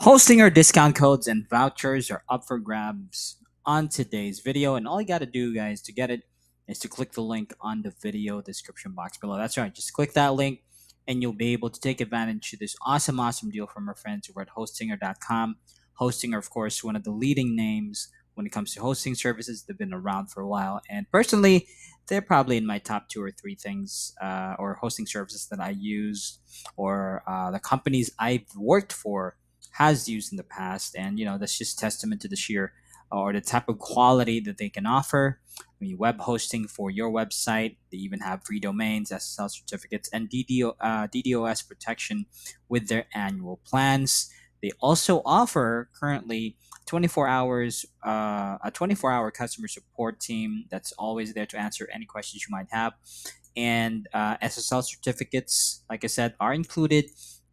Hosting or discount codes and vouchers are up for grabs on today's video, and all you got to do, guys, to get it is to click the link on the video description box below. That's right, just click that link, and you'll be able to take advantage of this awesome deal from our friends over at hostinger.com. Hostinger, of course, one of the leading names when it comes to hosting services. They've been around for a while, and personally, they're probably in my top two or three things or hosting services that I use or the companies I've worked for has used in the past, and that's just testament to the sheer or the type of quality that they can offer. I mean, web hosting for your website. They even have free domains, SSL certificates, and DDoS protection with their annual plans. They also offer currently 24 hours, a 24-hour customer support team that's always there to answer any questions you might have, and SSL certificates, like I said, are included.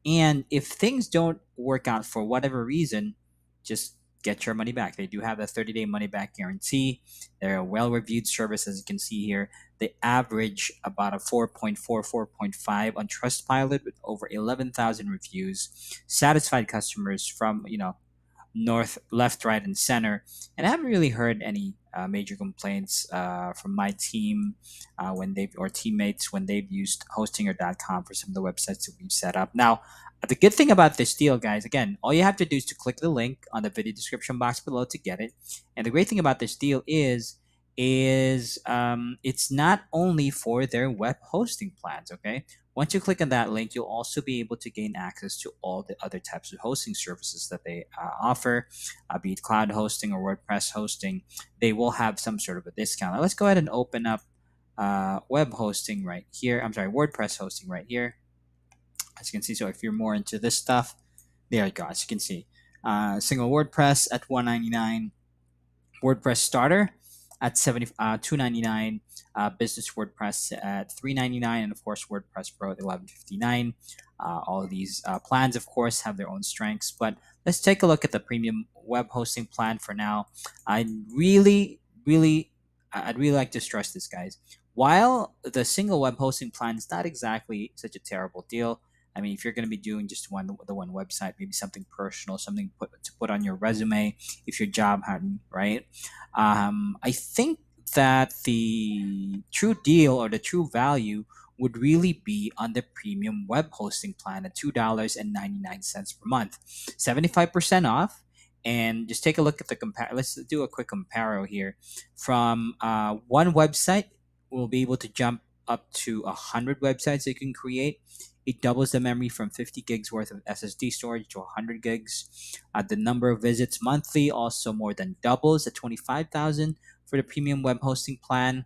And if things don't work out for whatever reason, just get your money back. They do have a 30-day money back guarantee. They're a well reviewed service, as you can see here. They average about a 4.4, 4.5 on Trustpilot with over 11,000 reviews. Satisfied customers from, north, left, right, and center. And I haven't really heard any major complaints from my team when they've or teammates when they've used hostinger.com for some of the websites that we've set up. Now, the good thing about this deal, guys, again, all you have to do is to click the link on the video description box below to get it. And the great thing about this deal is it's not only for their web hosting plans. Okay, once you click on that link, you'll also be able to gain access to all the other types of hosting services that they offer, be it cloud hosting or WordPress hosting. They will have some sort of a discount. Now, let's go ahead and open up web hosting right here. I'm sorry, WordPress hosting right here. As you can see, so if you're more into this stuff, there you go. As you can see, single WordPress at 199, WordPress starter at 299, business WordPress at 399, and of course WordPress Pro at 1159. All of these plans, of course, have their own strengths, but let's take a look at the premium web hosting plan for now. I I'd really like to stress this, guys. While the single web hosting plan is not exactly such a terrible deal, I mean, if you're going to be doing just the one website, maybe something personal, something to put on your resume, if you're job hunting, right? I think that the true deal or the true value would really be on the premium web hosting plan at $2.99 per month, 75% off. And just take a look at the compare. Let's do a quick comparo here. From one website, we'll be able to jump up to 100 websites you can create. It doubles the memory from 50 gigs worth of SSD storage to 100 gigs. The number of visits monthly also more than doubles at 25,000 for the premium web hosting plan.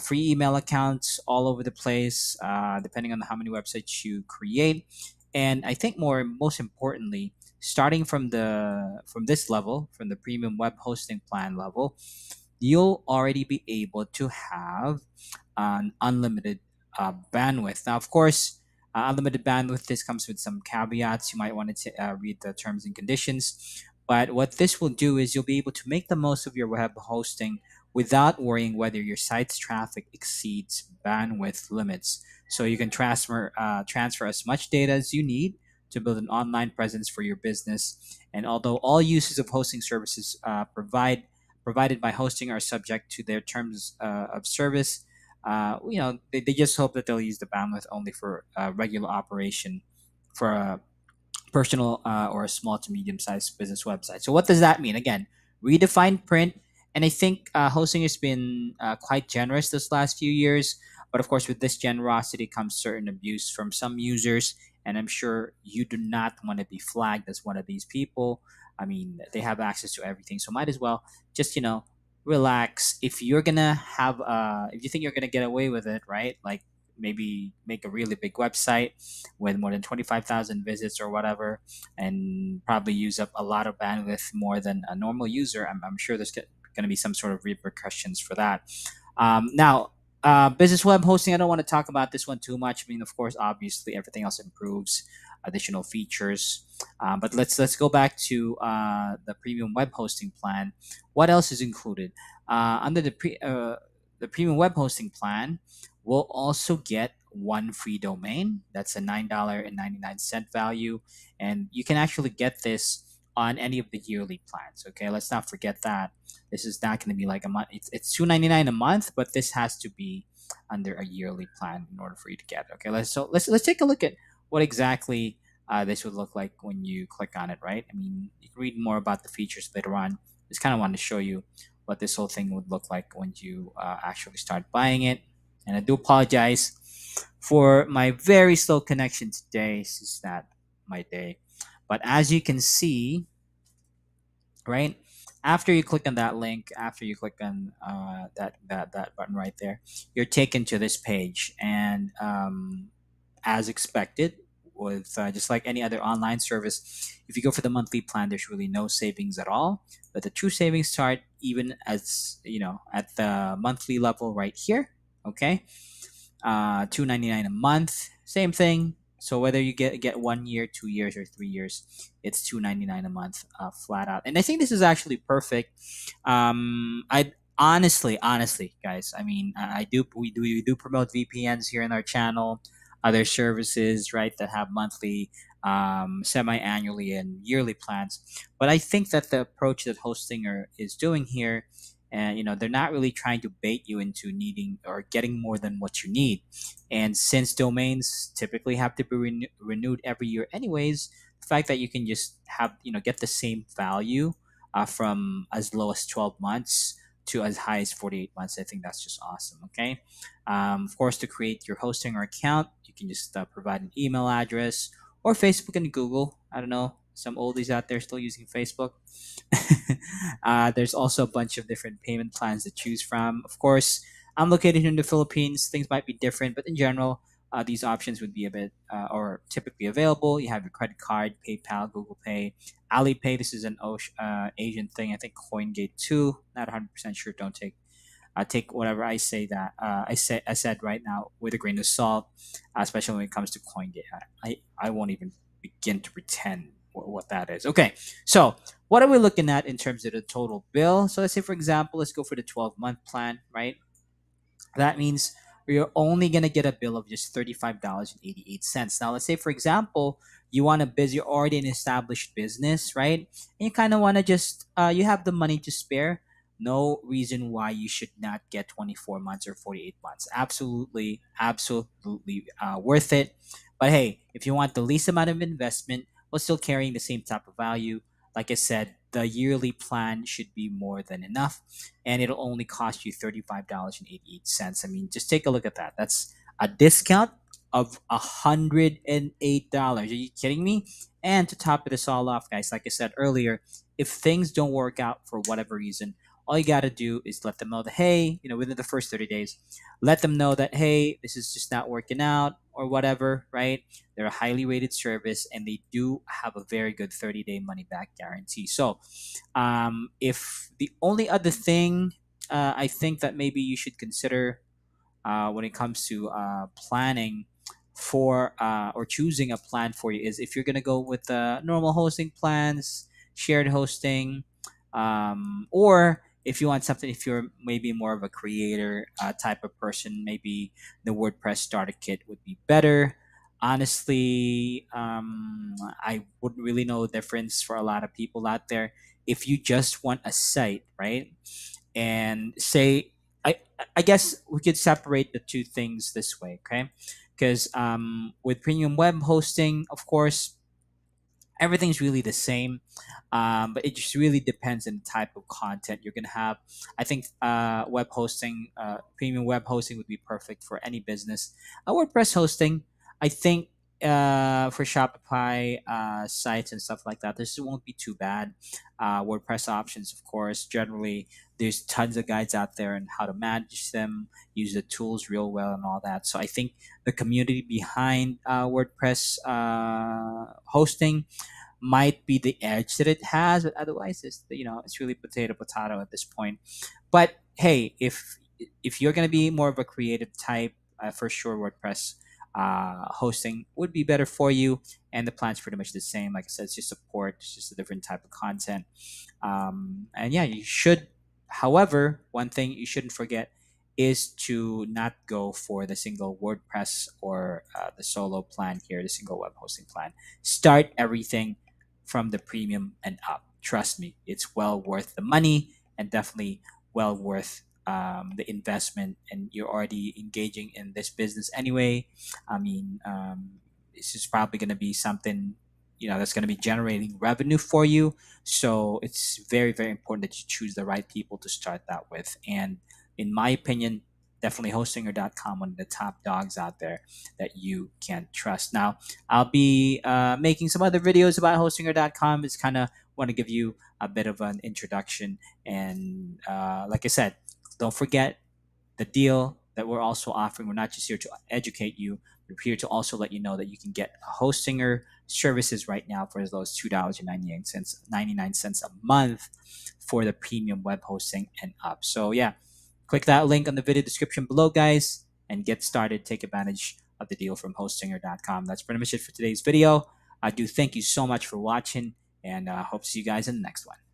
Free email accounts all over the place, depending on how many websites you create. And I think most importantly, starting from this level, from the premium web hosting plan level, you'll already be able to have an unlimited bandwidth. Now, of course, unlimited bandwidth, this comes with some caveats. You might want to read the terms and conditions. But what this will do is you'll be able to make the most of your web hosting without worrying whether your site's traffic exceeds bandwidth limits. So you can transfer as much data as you need to build an online presence for your business. And although all uses of hosting services provided by hosting are subject to their terms of service, they just hope that they'll use the bandwidth only for regular operation for a personal or a small to medium sized business website. So, what does that mean? Again, redefined print. And I think hosting has been quite generous this last few years. But of course, with this generosity comes certain abuse from some users. And I'm sure you do not want to be flagged as one of these people. I mean, they have access to everything. So, might as well just, relax. If you think you're gonna get away with it, right? Like maybe make a really big website with more than 25,000 visits or whatever, and probably use up a lot of bandwidth more than a normal user. I'm sure there's going to be some sort of repercussions for that. Now, business web hosting, I don't want to talk about this one too much. I mean, of course, obviously, everything else improves, additional features. But let's go back to the premium web hosting plan. What else is included under the premium web hosting plan? We'll also get one free domain. That's a $9.99 value, and you can actually get this on any of the yearly plans. Okay, let's not forget that this is not going to be like a month. It's 299 a month, but this has to be under a yearly plan in order for you to get. Okay, let's take a look at what exactly this would look like when you click on it. Right? I mean, you can read more about the features later on. Just kind of wanted to show you what this whole thing would look like when you actually start buying it. And I do apologize for my very slow connection today. It's just not my day. But as you can see, right after you click on that link, after you click on that button right there, you're taken to this page, and as expected, with just like any other online service, if you go for the monthly plan, there's really no savings at all. But the true savings start even as at the monthly level right here. Okay, 299 a month, same thing. So whether you get 1 year, 2 years, or 3 years, it's 299 a month, flat out. And I think this is actually perfect. I honestly, guys, I mean, I do we do promote VPNs here in our channel, other services, right, that have monthly, semi-annually, and yearly plans. But I think that the approach that Hostinger is doing here, and they're not really trying to bait you into needing or getting more than what you need. And since domains typically have to be renewed every year anyways, the fact that you can just have get the same value, from as low as 12 months to as high as 48 months, I think that's just awesome. Okay, of course, to create your hosting or account, you can just provide an email address or Facebook and Google. I don't know, some oldies out there still using Facebook. There's also a bunch of different payment plans to choose from. Of course, I'm located in the Philippines. Things might be different, but in general, these options would be a bit or typically available. You have your credit card, PayPal, Google Pay, Alipay. This is an Asian thing. I think CoinGate too. Not 100% sure. Don't take whatever I say that I said right now with a grain of salt, especially when it comes to CoinGate. I won't even begin to pretend what that is. Okay, so what are we looking at in terms of the total bill? So let's say, for example, let's go for the 12-month plan, right? That means you're only gonna get a bill of just $35.88. Now, let's say, for example, you want to you're already an established business, right? And you kind of want to just you have the money to spare. No reason why you should not get 24 months or 48 months. Absolutely, absolutely worth it. But hey, if you want the least amount of investment while still carrying the same type of value, like I said, the yearly plan should be more than enough, and it'll only cost you $35.88. I mean, just take a look at that. That's a discount of $108. Are you kidding me? And to top this all off, guys, like I said earlier, if things don't work out for whatever reason, all you got to do is let them know that, hey, within the first 30 days, let them know that, hey, this is just not working out or whatever, right? They're a highly rated service, and they do have a very good 30-day money back guarantee. So, if the only other thing I think that maybe you should consider when it comes to planning for or choosing a plan for you is if you're going to go with normal hosting plans, shared hosting, or if you want something, if you're maybe more of a creator type of person, maybe the WordPress starter kit would be better. Honestly, I wouldn't really know the difference for a lot of people out there. If you just want a site, right? And say, I I guess we could separate the two things this way, okay? Because with premium web hosting, of course, everything's really the same, but it just really depends on the type of content you're gonna have. I think web hosting, premium web hosting would be perfect for any business. WordPress hosting, I think, for Shopify sites and stuff like that, this won't be too bad. WordPress options, of course, generally there's tons of guides out there on how to manage them, use the tools real well, and all that. So I think the community behind WordPress hosting might be the edge that it has, but otherwise, it's really potato at this point. But hey, if you're gonna be more of a creative type, for sure, WordPress hosting would be better for you, and the plan's pretty much the same. Like I said, it's just support, it's just a different type of content. And yeah, you should. However, one thing you shouldn't forget is to not go for the single WordPress or the solo plan here, the single web hosting plan. Start everything from the premium and up. Trust me, it's well worth the money, and definitely well worth the investment. And you're already engaging in this business anyway. I mean, this is probably going to be something, that's going to be generating revenue for you. So it's very, very important that you choose the right people to start that with. And in my opinion, definitely hostinger.com, one of the top dogs out there that you can trust. Now, I'll be making some other videos about hostinger.com. It's kind of want to give you a bit of an introduction. And like I said, don't forget the deal that we're also offering. We're not just here to educate you, we're here to also let you know that you can get a Hostinger services right now for as low as $2.99 99 cents a month for the premium web hosting and up. So yeah, click that link on the video description below, guys, and get started. Take advantage of the deal from hostinger.com. That's pretty much it for today's video. I do thank you so much for watching, and hope to see you guys in the next one.